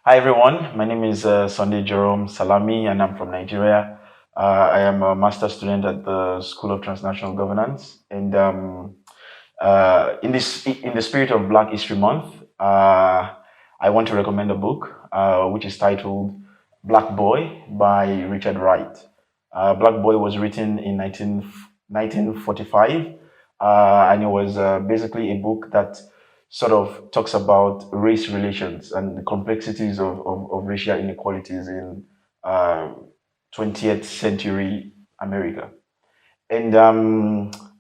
Hi everyone, my name is Sunday Jerome Salami and I'm from Nigeria. I am a master student at the School of Transnational Governance and in the spirit of Black History Month, I want to recommend a book which is titled Black Boy by Richard Wright. Black Boy was written in 1945 and it was basically a book that sort of talks about race relations and the complexities of racial inequalities in uh, 20th century America. And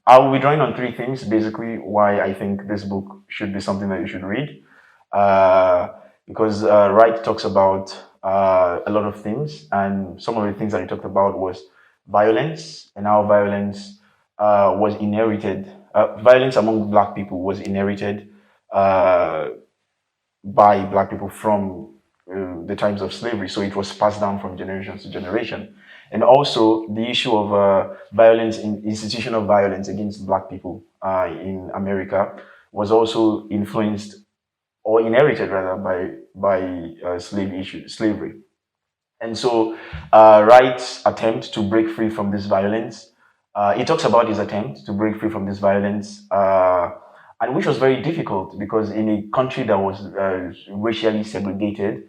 I'll be drawing on three things, basically, why I think this book should be something that you should read. Uh, because Wright talks about a lot of things, and some of the things that he talked about was violence and how violence was inherited. Violence among Black people was inherited uh, by Black people from the times of slavery. So it was passed down from generation to generation. And also the issue of violence, institutional violence against Black people in America was also influenced or inherited rather by slavery. And so Wright's attempt to break free from this violence, he talks about his attempt to break free from this violence, and which was very difficult because in a country that was racially segregated,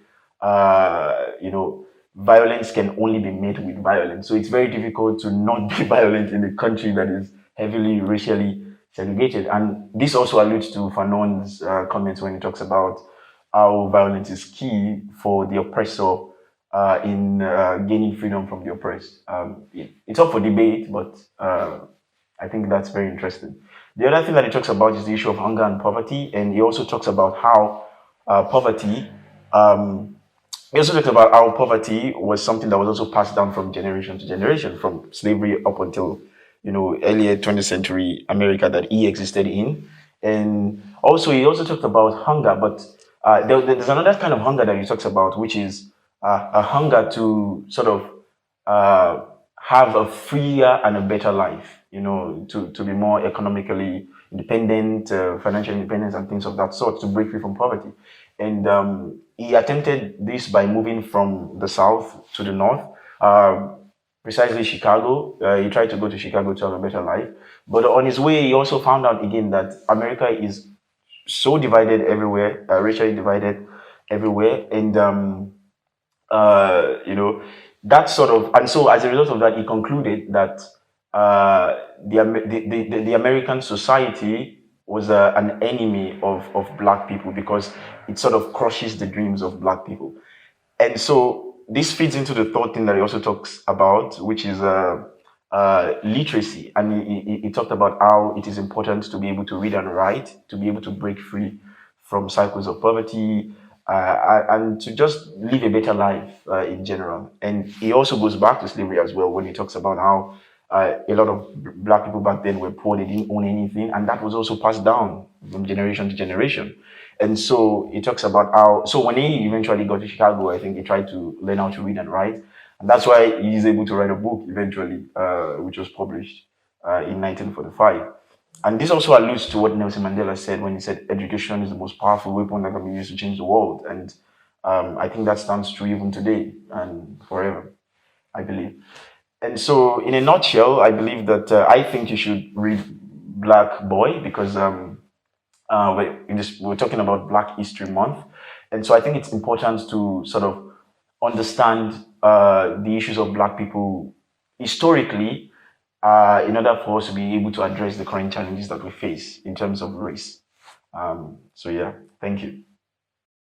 violence can only be met with violence. So it's very difficult to not be violent in a country that is heavily racially segregated. And this also alludes to Fanon's comments when he talks about how violence is key for the oppressor in gaining freedom from the oppressed. It's up for debate, but I think that's very interesting. The other thing that he talks about is the issue of hunger and poverty, and he also talks about how poverty. He also talked about how poverty was something that was also passed down from generation to generation, from slavery up until earlier 20th century America that he existed in, and also he also talked about hunger, but there's another kind of hunger that he talks about, which is a hunger to sort of uh, have a freer and a better life, to be more economically independent, financial independence, and things of that sort, to break free from poverty. And he attempted this by moving from the south to the north, uh, precisely Chicago. He tried to go to Chicago to have a better life. But on his way, he also found out again that America is so divided everywhere, racially divided everywhere. And you know, that sort of, and so as a result of that, he concluded that the American society was an enemy of Black people because it sort of crushes the dreams of Black people. And so this feeds into the third thing that he also talks about, which is literacy. And he talked about how it is important to be able to read and write, to be able to break free from cycles of poverty, and to just live a better life in general. And he also goes back to slavery as well when he talks about how a lot of Black people back then were poor, they didn't own anything, and that was also passed down from generation to generation. And so he talks about how, so when he eventually got to Chicago, I think he tried to learn how to read and write. And that's why he's able to write a book eventually, which was published in 1945. And this also alludes to what Nelson Mandela said when he said education is the most powerful weapon that can be used to change the world. And I think that stands true even today and forever, I believe. And so, in a nutshell, I believe that I think you should read Black Boy because we're talking about Black History Month. And so I think it's important to sort of understand the issues of Black people historically in order for us to be able to address the current challenges that we face in terms of race. So, yeah, thank you.